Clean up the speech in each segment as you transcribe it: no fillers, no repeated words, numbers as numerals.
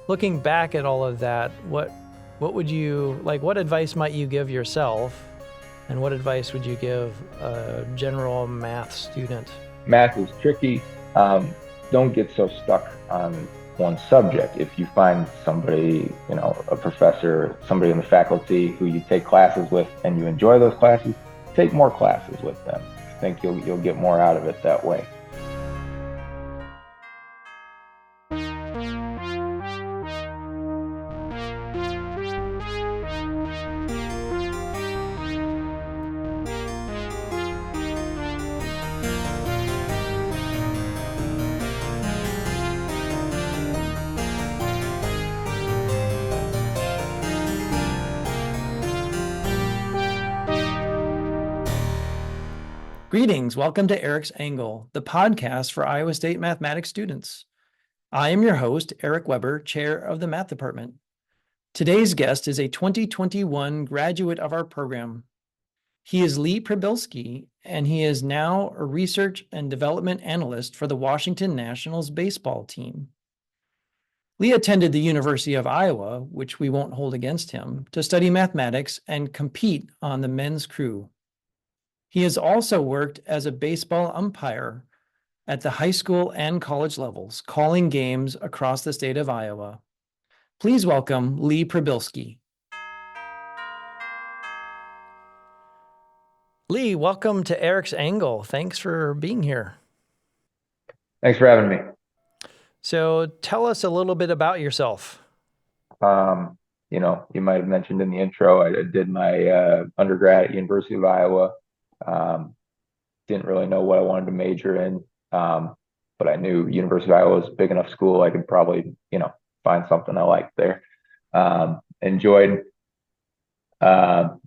looking back at all of that, what would you like? What advice might you give yourself, and what advice would you give a general math student? Math is tricky. Don't get so stuck on one subject. If you find somebody, a professor, somebody in the faculty who you take classes with and you enjoy those classes, take more classes with them. I think you'll get more out of it that way. Greetings. Welcome to Eric's Angle, the podcast for Iowa State mathematics students. I am your host, Eric Weber, chair of the math department. Today's guest is a 2021 graduate of our program. He is Lee Przybylski, and he is now a research and development analyst for the Washington Nationals baseball team. Lee attended the University of Iowa, which we won't hold against him, to study mathematics and compete on the men's crew. He has also worked as a baseball umpire at the high school and college levels, calling games across the state of Iowa. Please welcome Lee Przybylski. Lee, welcome to Eric's Angle. Thanks for being here. Thanks for having me. So tell us a little bit about yourself. You might have mentioned in the intro, I did my undergrad at University of Iowa. Didn't really know what I wanted to major in, but I knew University of Iowa was a big enough school I could probably, find something I liked there. Enjoyed, about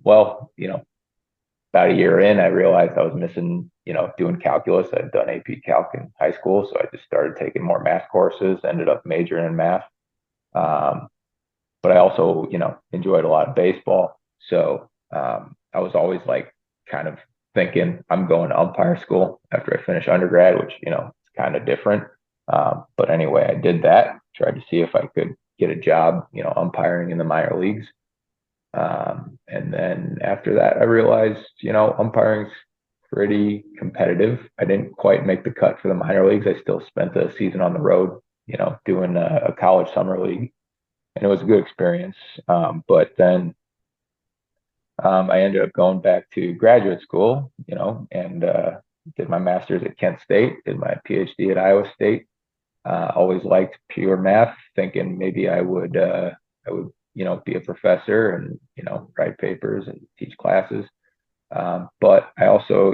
a year in, I realized I was missing, doing calculus. I'd done AP Calc in high school, so I just started taking more math courses, ended up majoring in math. But I also, enjoyed a lot of baseball. So I was always like kind of thinking I'm going to umpire school after I finish undergrad, which, it's kind of different. But anyway, I did that, tried to see if I could get a job, umpiring in the minor leagues. And then after that, I realized, umpiring's pretty competitive. I didn't quite make the cut for the minor leagues. I still spent a season on the road, doing a college summer league, and it was a good experience. But then I ended up going back to graduate school, and did my master's at Kent State, did my PhD at Iowa State. Always liked pure math, thinking maybe I would be a professor and, write papers and teach classes. But I also,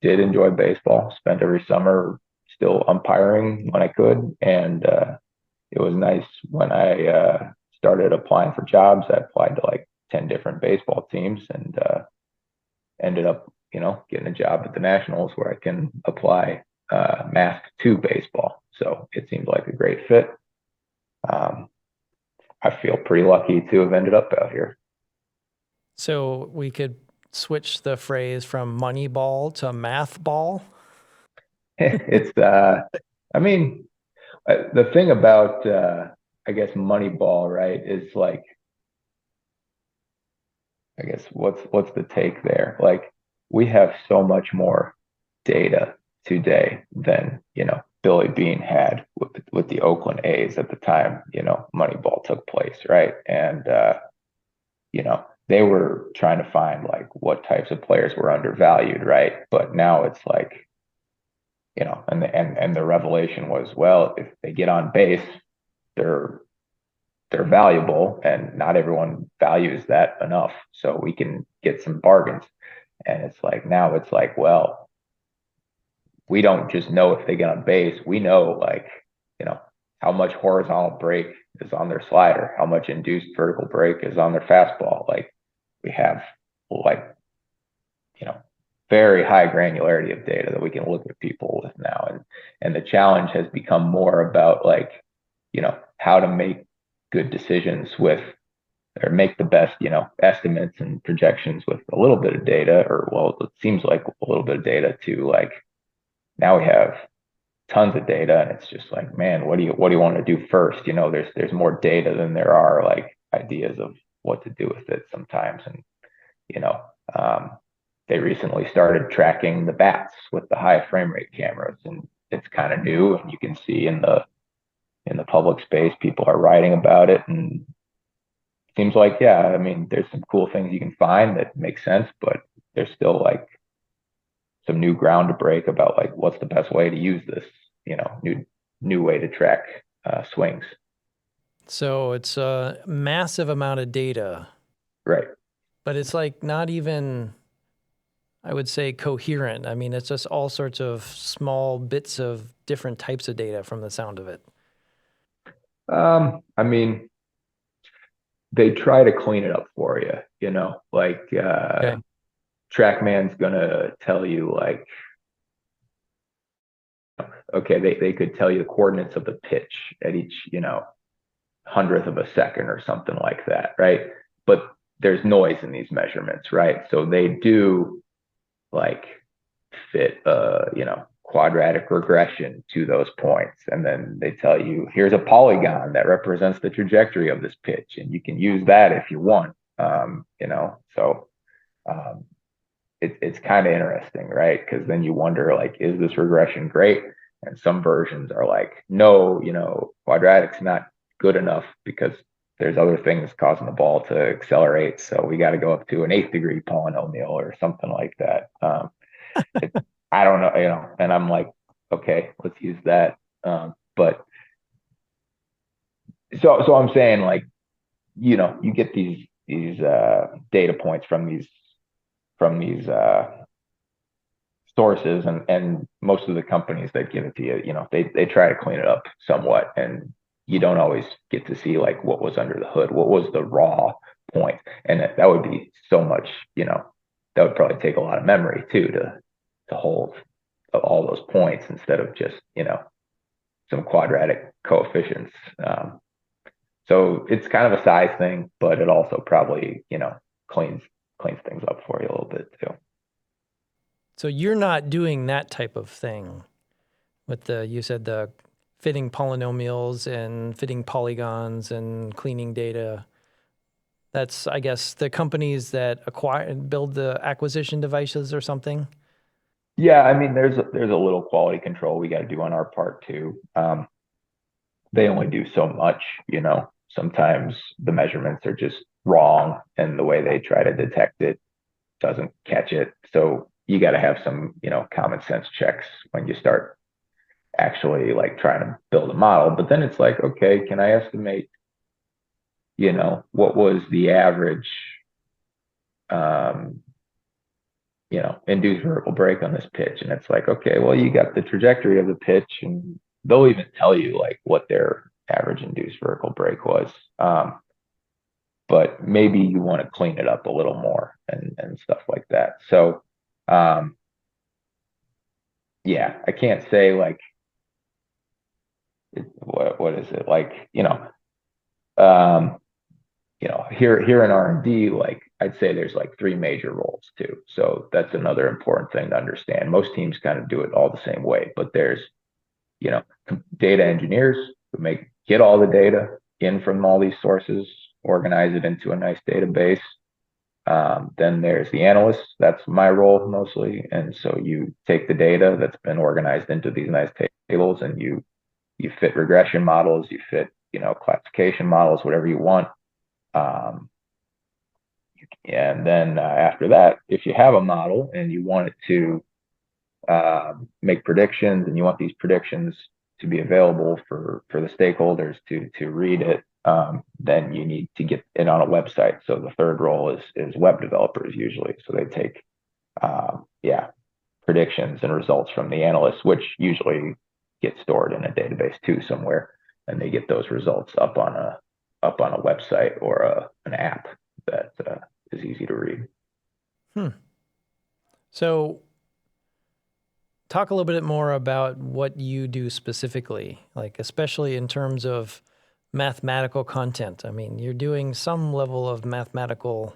did enjoy baseball, spent every summer still umpiring when I could. And it was nice when I started applying for jobs. I applied to like 10 different baseball teams and ended up, getting a job at the Nationals where I can apply math to baseball. So it seemed like a great fit. I feel pretty lucky to have ended up out here. So we could switch the phrase from money ball to math ball. It's, the thing about, I guess, money ball, right, is like, I guess, what's the take there? Like, we have so much more data today than, Billy Beane had with the Oakland A's at the time, Moneyball took place, right? And they were trying to find like what types of players were undervalued, right? But now it's like, and the revelation was, well, if they get on base, they're valuable, and not everyone values that enough. So we can get some bargains. And it's like now it's like, well, we don't just know if they get on base. We know, like, how much horizontal break is on their slider, how much induced vertical break is on their fastball. Like, we have, like, very high granularity of data that we can look at people with now. And the challenge has become more about, like, how to make good decisions with, or make the best, estimates and projections with a little bit of data, or, well, it seems like a little bit of data to, like, now we have tons of data, and it's just like, man, what do you want to do first? There's more data than there are like ideas of what to do with it sometimes. And you know, um, they recently started tracking the bats with the high frame rate cameras, and it's kind of new, and you can see in the public space people are writing about it, and it seems like, yeah, I mean, there's some cool things you can find that make sense, but there's still like some new ground to break about like what's the best way to use this, new way to track swings. So it's a massive amount of data, Right. but it's like not even, I would say, coherent. I mean, it's just all sorts of small bits of different types of data from the sound of it. I mean, they try to clean it up for you, like Okay. TrackMan's gonna tell you like, okay, they could tell you the coordinates of the pitch at each, hundredth of a second or something like that, right? But there's noise in these measurements, right? So they do like fit quadratic regression to those points, and then they tell you here's a polygon that represents the trajectory of this pitch, and you can use that if you want. So um, it's kind of interesting, right? Because then you wonder like, is this regression great? And some versions are like, no, quadratic's not good enough because there's other things causing the ball to accelerate, so we got to go up to an eighth degree polynomial or something like that. It, I don't know, and I'm like, okay, let's use that. But so I'm saying like, you get these data points from these sources, and most of the companies that give it to you, they try to clean it up somewhat, and you don't always get to see like what was under the hood, what was the raw point, and that would be so much, that would probably take a lot of memory too to hold all those points instead of just some quadratic coefficients. So it's kind of a size thing, but it also probably cleans cleans things up for you a little bit too. So you're not doing that type of thing with you said the fitting polynomials and fitting polygons and cleaning data. That's, I guess, the companies that acquire and build the acquisition devices or something. Yeah, I mean, there's a little quality control we got to do on our part too. They only do so much, Sometimes the measurements are just wrong, and the way they try to detect it doesn't catch it. So you got to have some, common sense checks when you start actually like trying to build a model. But then it's like, okay, can I estimate, what was the average, um, induced vertical break on this pitch? And it's like, okay, well, you got the trajectory of the pitch, and they'll even tell you like what their average induced vertical break was. But maybe you want to clean it up a little more and stuff like that. So, um, yeah, I can't say like, what is it like, um, here in R&D, like I'd say there's like three major roles too. So that's another important thing to understand. Most teams kind of do it all the same way, but there's, you know, data engineers who get all the data in from all these sources, organize it into a nice database. Then there's the analyst. That's my role mostly. And so you take the data that's been organized into these nice tables, and you fit regression models, you fit, classification models, whatever you want. Um, and then after that, if you have a model and you want it to make predictions, and you want these predictions to be available for the stakeholders to read it, then you need to get it on a website. So the third role is web developers usually. So they take yeah, predictions and results from the analysts, which usually get stored in a database too somewhere, and they get those results up on a website or an app that is easy to read. Hmm. So talk a little bit more about what you do specifically, like especially in terms of mathematical content. I mean, you're doing some level of you're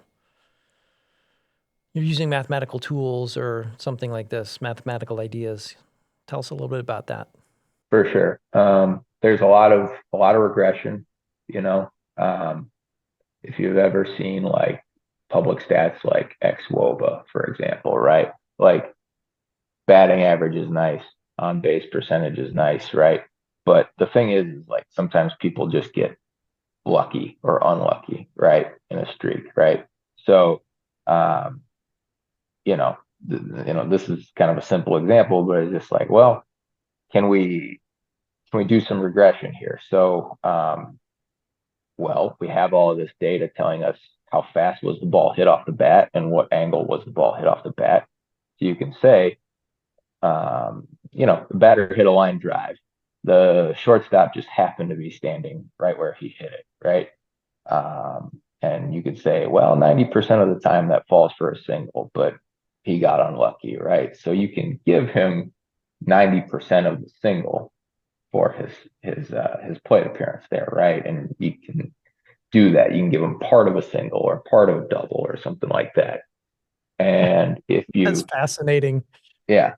using mathematical tools or something like this, mathematical ideas. Tell us a little bit about that. for sure. There's a lot of regression, you know. Um, if you've ever seen like public stats like xWOBA, for example, right? Like batting average is nice, on base percentage is nice, right? But the thing is like sometimes people just get lucky or unlucky, right, in a streak, right? So, um, you know, this is kind of a simple example, but it's just like, well, can we do some regression here? So, well, we have all of this data telling us how fast was the ball hit off the bat and what angle was the ball hit off the bat. So you can say, the batter hit a line drive. The shortstop just happened to be standing right where he hit it, right? And you could say, well, 90% of the time that falls for a single, but he got unlucky, right? So you can give him 90% of the single for his plate appearance there, right? And you can do that. You can give him part of a single or part of a double or something like that. And if That's you, fascinating. yeah,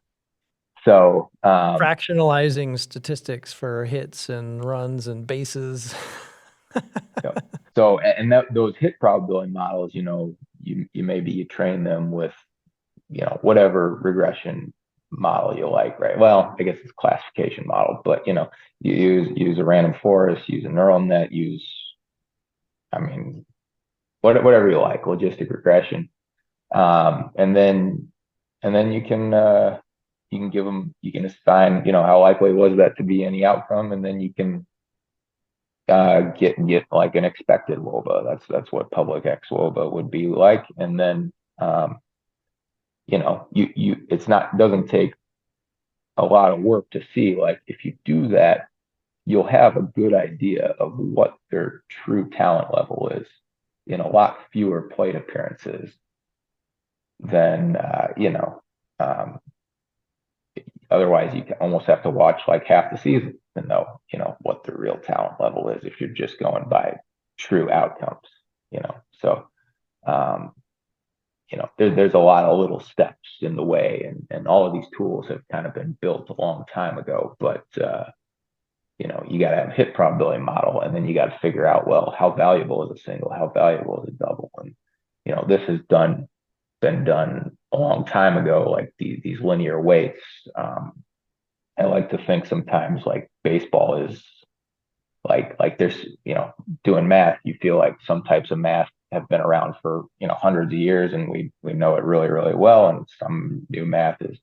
so Fractionalizing statistics for hits and runs and bases. you know, so and that those hit probability models, you maybe you train them with whatever regression model you like, right? Well, I guess it's classification model, but you use a random forest, use a neural net, use, I mean, whatever you like, logistic regression, and then you can give them, you can assign, how likely was that to be any outcome, and then you can get like an expected WOBA. That's what public X WOBA would be like, and then you it's not doesn't take a lot of work to see, like, if you do that, you'll have a good idea of what their true talent level is in a lot fewer plate appearances than um, otherwise you can almost have to watch like half the season to know what the real talent level is if you're just going by true outcomes. So um, there's a lot of little steps in the way, and all of these tools have kind of been built a long time ago, but you got to have a hit probability model, and then you got to figure out, well, how valuable is a single, how valuable is a double, and this has been done a long time ago, like these linear weights. I like to think sometimes like baseball is like there's doing math. You feel like some types of math have been around for hundreds of years, and we know it really really well, and some new math is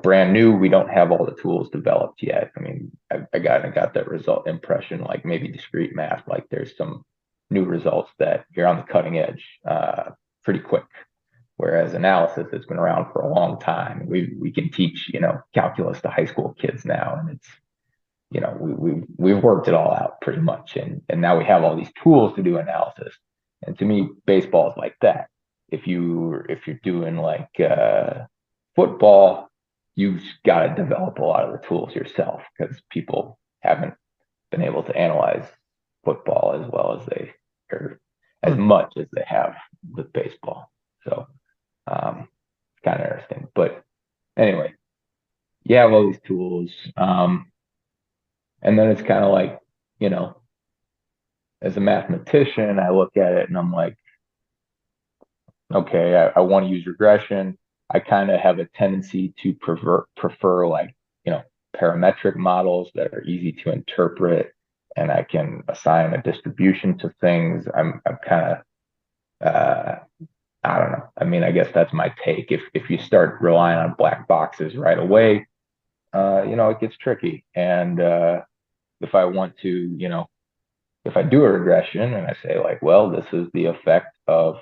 brand new. We don't have all the tools developed yet. I mean, I got that result impression, like maybe discrete math, like there's some new results that you're on the cutting edge pretty quick. Whereas analysis has been around for a long time. We can teach calculus to high school kids now, and it's we've worked it all out pretty much, and now we have all these tools to do analysis. And to me, baseball is like that. If you're doing like football, you've got to develop a lot of the tools yourself because people haven't been able to analyze football as well as they or as Hmm. much as they have with baseball. So it's kind of interesting. But anyway, you have all these tools. And then it's kind of like, you know, as a mathematician, I look at it and I'm like, okay, I want to use regression. I kind of have a tendency to prefer like, parametric models that are easy to interpret, and I can assign a distribution to things. I'm kind of I don't know. I mean, I guess that's my take. If you start relying on black boxes right away, it gets tricky. And if I want to, if I do a regression and I say like, well, this is the effect of,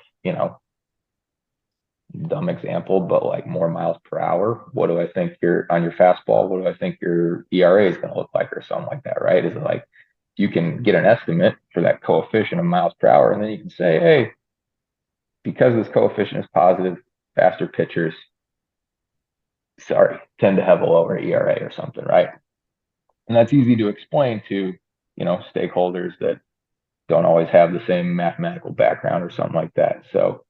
dumb example, but like more miles per hour. What do I think your on your fastball? What do I think your ERA is going to look like, or something like that, right? Is it like you can get an estimate for that coefficient of miles per hour, and then you can say, hey, because this coefficient is positive, faster pitchers, sorry, tend to have a lower ERA or something, right? And that's easy to explain to, stakeholders that don't always have the same mathematical background or something like that. So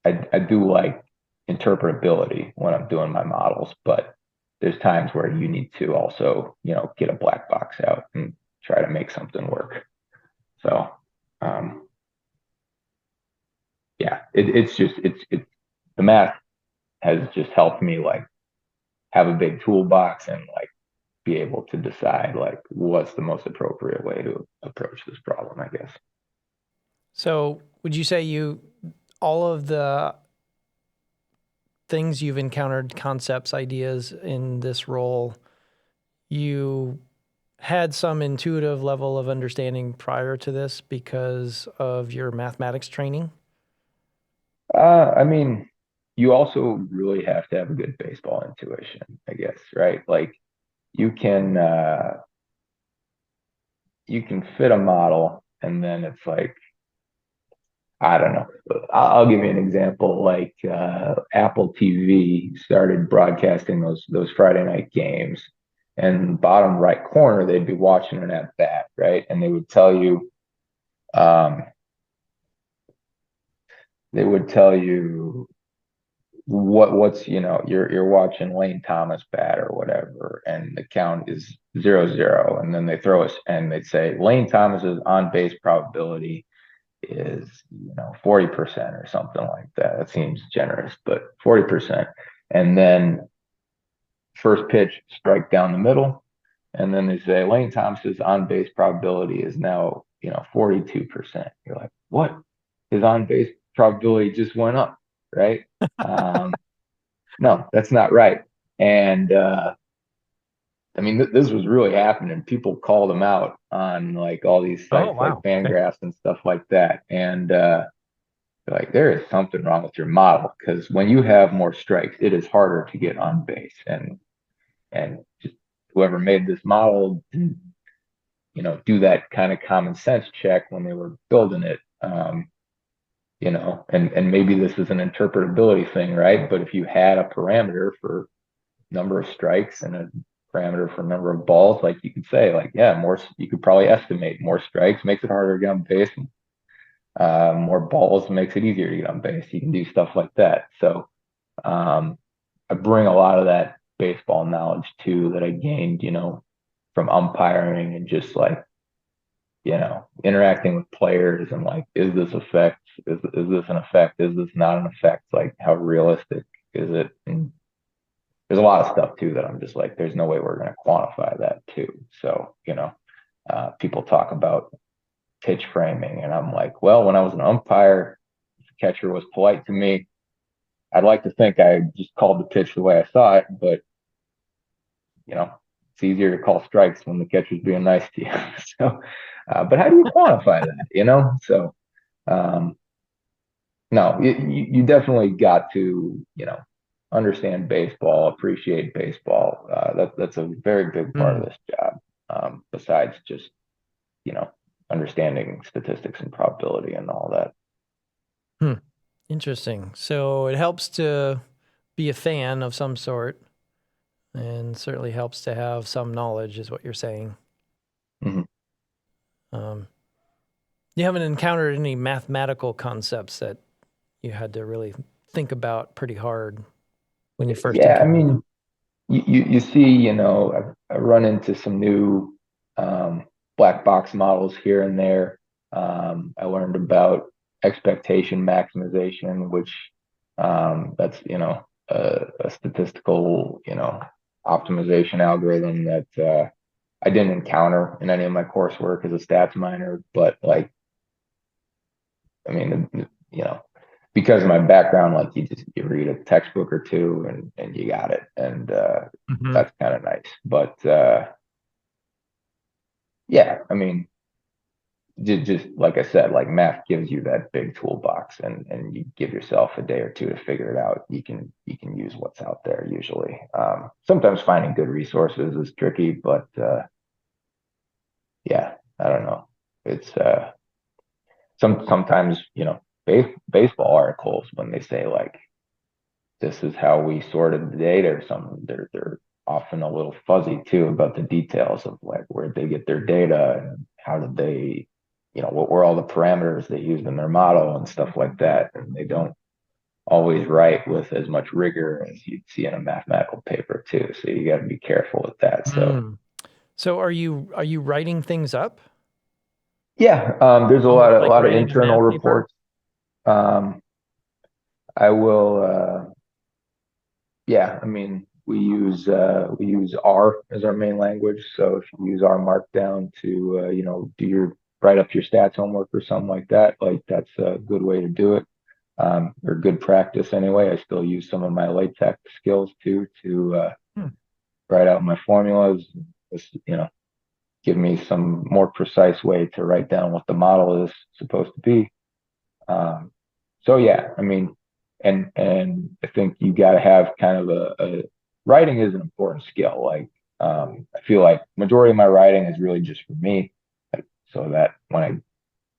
I do like interpretability when I'm doing my models, but there's times where you need to also, get a black box out and try to make something work. So, um, yeah, it's the math has just helped me like have a big toolbox and like be able to decide like what's the most appropriate way to approach this problem, I guess. So, would you say all of the things you've encountered, concepts, ideas in this role, you had some intuitive level of understanding prior to this because of your mathematics training? I mean, you also really have to have a good baseball intuition, I guess, right? Like you can you can fit a model and then it's like I don't know. I'll give you an example. Like Apple TV started broadcasting those Friday night games, and bottom right corner they'd be watching an at bat, right? And um, they would tell you what's you're watching Lane Thomas bat or whatever, and the count is 0-0, and then they throw us and they'd say Lane Thomas's on base probability is 40% or something like that. That seems generous, but 40%. And then first pitch, strike down the middle. And then they say Lane Thomas's on base probability is now, 42%. You're like, what? His on base probability just went up, right? Um, no, that's not right. And I mean, this was really happening. People called him out on like all these Oh, sites like wow. Okay. Fangraphs and stuff like that. And like there is something wrong with your model because when you have more strikes, it is harder to get on base. And just whoever made this model didn't, do that kind of common sense check when they were building it. And maybe this is an interpretability thing, right? But if you had a parameter for number of strikes and a parameter for number of balls, like you could say, like, yeah, more you could probably estimate more strikes makes it harder to get on base. More balls makes it easier to get on base. You can do stuff like that. So I bring a lot of that baseball knowledge too that I gained, from umpiring and just like, interacting with players and like, is this effect? Is this an effect? Is this not an effect? Like, how realistic is it? And there's a lot of stuff too that I'm just like, there's no way we're going to quantify that too. So, people talk about pitch framing. And I'm like, well, when I was an umpire, if the catcher was polite to me, I'd like to think I just called the pitch the way I saw it, but it's easier to call strikes when the catcher's being nice to you. So, but how do you quantify that? So um, no, you definitely got to understand baseball, appreciate baseball. That's a very big part of Hmm. this job. Besides just you know understanding statistics and probability and all that. Hmm. Interesting. So it helps to be a fan of some sort and certainly helps to have some knowledge, is what you're saying. Mhm. Um, you haven't encountered any mathematical concepts that you had to really think about pretty hard when you first Yeah, I encountered them. mean, you see, I run into some new black box models here and there. I learned about expectation maximization, which that's a statistical optimization algorithm that I didn't encounter in any of my coursework as a stats minor, but like I mean, because of my background, like you read a textbook or two and you got it, and Hmm. that's kind of nice. But yeah, I mean, just like I said, like math gives you that big toolbox, and you give yourself a day or two to figure it out. You can use what's out there usually. Sometimes finding good resources is tricky, but yeah, I don't know. It's sometimes baseball articles when they say like this is how we sorted the data or something. They're often a little fuzzy too about the details of like where they get their data and how did they, what were all the parameters they used in their model and stuff like that. And they don't always write with as much rigor as you'd see in a mathematical paper too. So you got to be careful with that. So Mm. So are you writing things up? yeah, there's Almost a like lot of writing a internal math paper? reports. Um, I will, yeah, I mean, we use R as our main language. So if you use R Markdown to do your write up your stats homework or something like that's a good way to do it. Or good practice anyway. I still use some of my LaTeX skills too to Hmm. write out my formulas. Just, give me some more precise way to write down what the model is supposed to be. Um, so yeah, I mean, and I think you got to have kind of a writing is an important skill. Like I feel like majority of my writing is really just for me, like, so that when I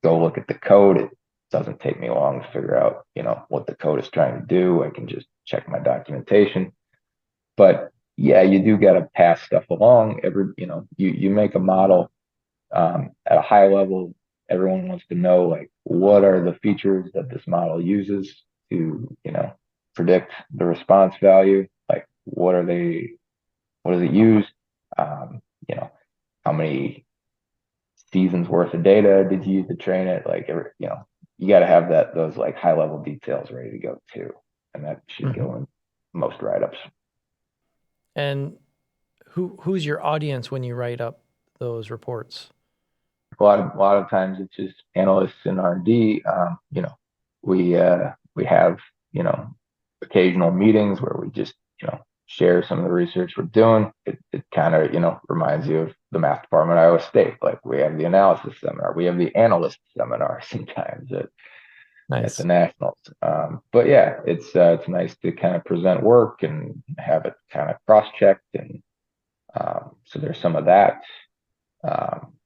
go look at the code, it doesn't take me long to figure out, what the code is trying to do. I can just check my documentation. But yeah, you do got to pass stuff along. You make a model at a high level. Everyone wants to know like what are the features that this model uses to, predict the response value. Like what does it use? Um, you know, how many seasons worth of data did you use to train it? Like, you got to have those like high level details ready to go too. And that should Mhm. go in most write-ups. And who's your audience when you write up those reports? A lot of times it's just analysts in R&D. We have, you know, occasional meetings where we just, share some of the research we're doing. It kind of, reminds you of the math department at Iowa State. Like we have the analysis seminar, we have the analyst seminar sometimes at the Nice. Nationals. But yeah, it's nice to kind of present work and have it kind of cross-checked, and so there's some of that. Um,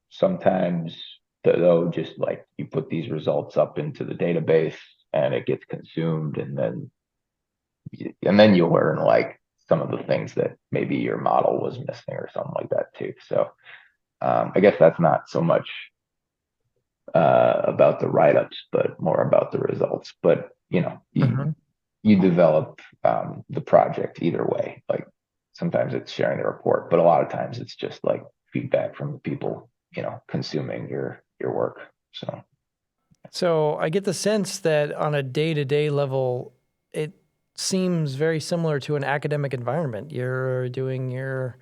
Sometimes though, just like you put these results up into the database and it gets consumed, and then you learn like some of the things that maybe your model was missing or something like that too. So I guess that's not so much about the write-ups, but more about the results. But Mhm. you develop the project either way. Like sometimes it's sharing the report, but a lot of times it's just like feedback from the people, consuming your work. So So I get the sense that on a day-to-day level, it seems very similar to an academic environment. You're doing your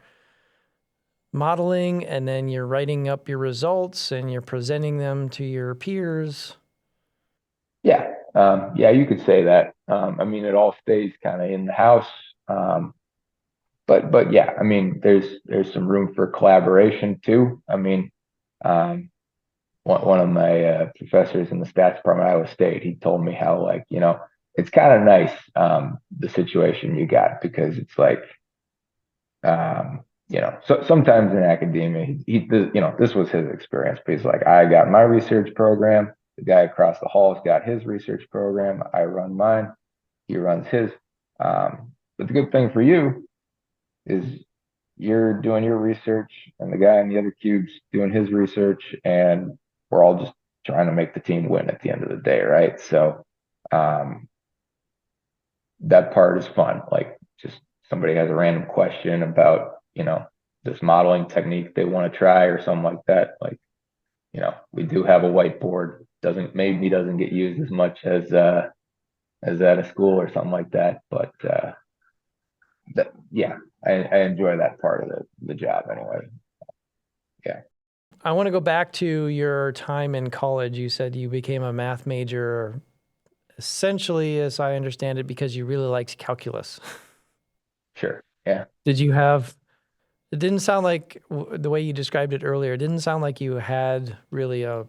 modeling and then you're writing up your results and you're presenting them to your peers. yeah, yeah, you could say that. I mean, it all stays kind of in the house. Um, but yeah, I mean, there's some room for collaboration too. I mean, um, one of my professors in the stats department at Iowa State, he told me how like it's kind of nice the situation you got, because it's like so sometimes in academia this was his experience, but he's like, I got my research program, the guy across the hall's got his research program, I run mine, he runs his. But the good thing for you is you're doing your research and the guy in the other cube's doing his research, and we're all just trying to make the team win at the end of the day, right? So um, that part is fun. Like just somebody has a random question about, this modeling technique they want to try or something like that. Like, we do have a whiteboard. Doesn't get used as much as at a school or something like that. But yeah, I enjoy that part of the job anyway. Yeah. I want to go back to your time in college. You said you became a math major essentially, as I understand it, because you really liked calculus. Sure. Yeah. Did you have, it didn't sound like the way you described it earlier, it didn't sound like you had really a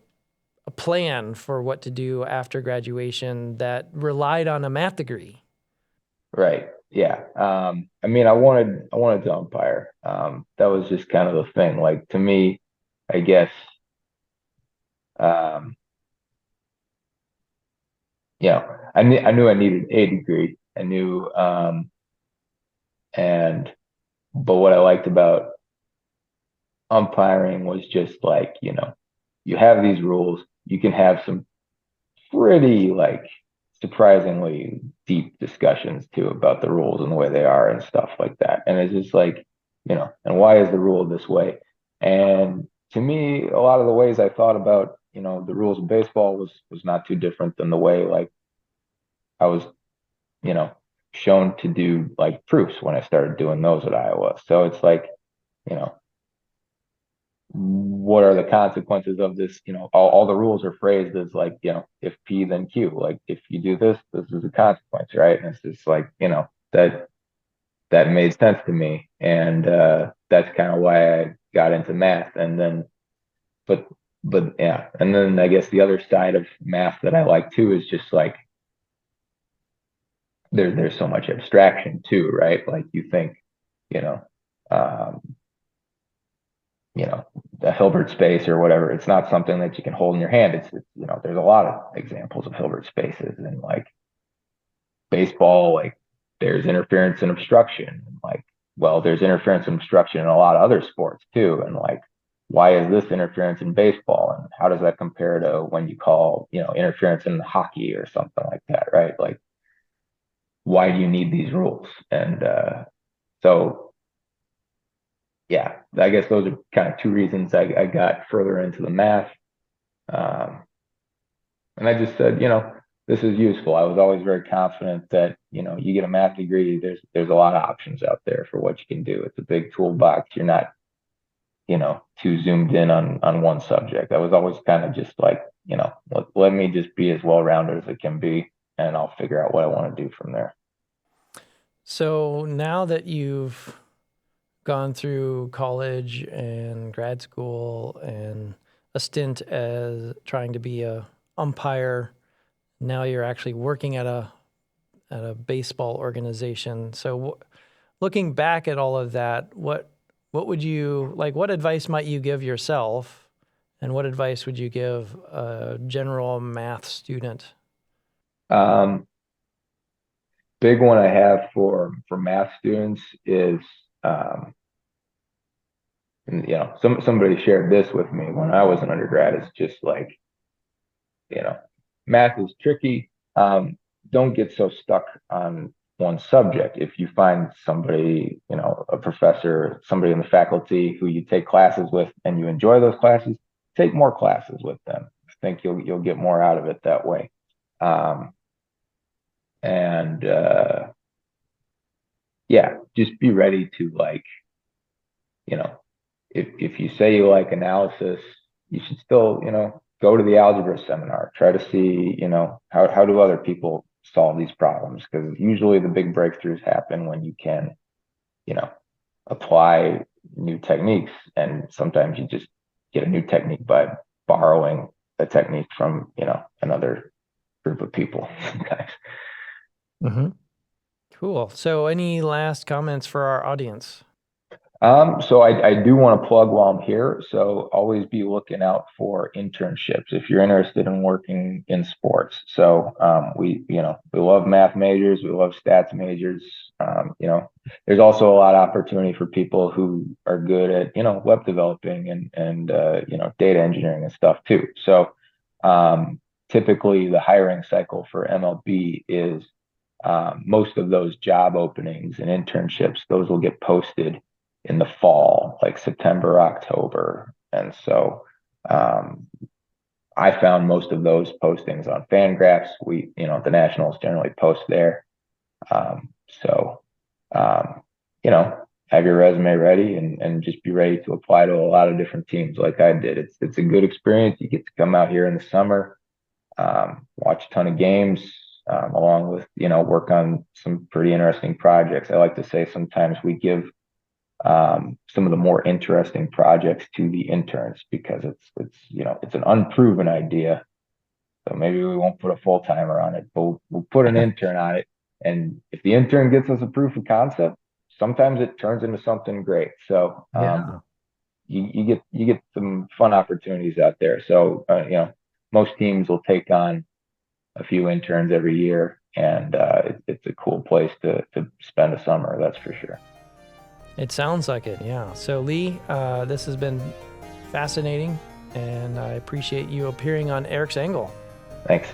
plan for what to do after graduation that relied on a math degree. Right. Yeah. I mean, I wanted to umpire. That was just kind of the thing. Like to me, I guess, um, I knew I needed a degree. I knew, and but what I liked about umpiring was just like, you have these rules. You can have some pretty like surprisingly deep discussions too about the rules and the way they are and stuff like that. And it's just like, and why is the rule this way? And to me, a lot of the ways I thought about, the rules of baseball was not too different than the way like I was, you know, shown to do like proofs when I started doing those at Iowa. So it's like, you know, what are the consequences of this? All the rules are phrased as like, if P, then Q. Like if you do this, this is a consequence, right? And it's just like, that made sense to me. And that's kind of why I got into math. And then, but yeah. And then I guess the other side of math that I like too is just like there's so much abstraction too, right? Like you think, you know, um, the Hilbert space or whatever. It's not something that you can hold in your hand. It's there's a lot of examples of Hilbert spaces and like baseball, like there's interference and obstruction. Like, well, there's interference and obstruction in a lot of other sports too. And like, why is this interference in baseball? And how does that compare to when you call, interference in hockey or something like that, right? Like, why do you need these rules? And so yeah, I guess those are kind of two reasons I got further into the math. Um, and I just said, this is useful. I was always very confident that, you get a math degree, there's a lot of options out there for what you can do. It's a big toolbox. You're not, too zoomed in on one subject. I was always kind of just like, let me just be as well-rounded as I can be, and I'll figure out what I want to do from there. So now that you've gone through college and grad school and a stint as trying to be a umpire, now you're actually working at a baseball organization. So looking back at all of that, what would you like? What advice might you give yourself, and what advice would you give a general math student? Um, Big one I have for math students is and, somebody shared this with me when I was an undergrad. It's just like, you know, math is tricky. Don't get so stuck on one subject. If you find somebody, a professor, somebody in the faculty who you take classes with and you enjoy those classes, take more classes with them. I think you'll get more out of it that way. And yeah, just be ready to like, you know, if you say you like analysis, you should still, go to the algebra seminar, try to see, how do other people solve these problems? Because usually the big breakthroughs happen when you can, you know, apply new techniques. And sometimes you just get a new technique by borrowing a technique from, another group of people sometimes. Mm-hmm. Cool. So any last comments for our audience? So I do want to plug while I'm here. So always be looking out for internships if you're interested in working in sports. So we love math majors, we love stats majors. There's also a lot of opportunity for people who are good at web developing and data engineering and stuff too. So typically the hiring cycle for MLB is most of those job openings and internships, those will get posted in the fall, like September, October. And so I found most of those postings on Fangraphs. The Nationals generally post there. So, um, have your resume ready and just be ready to apply to a lot of different teams like I did. It's a good experience. You get to come out here in the summer, watch a ton of games, along with, work on some pretty interesting projects. I like to say sometimes we give some of the more interesting projects to the interns because it's an unproven idea. So maybe we won't put a full timer on it, but we'll put an intern on it. And if the intern gets us a proof of concept, sometimes it turns into something great. So Yeah. you get some fun opportunities out there. So most teams will take on a few interns every year, and it's a cool place to spend a summer. That's for sure. It sounds like it, yeah. So Lee, this has been fascinating, and I appreciate you appearing on Eric's Angle. Thanks.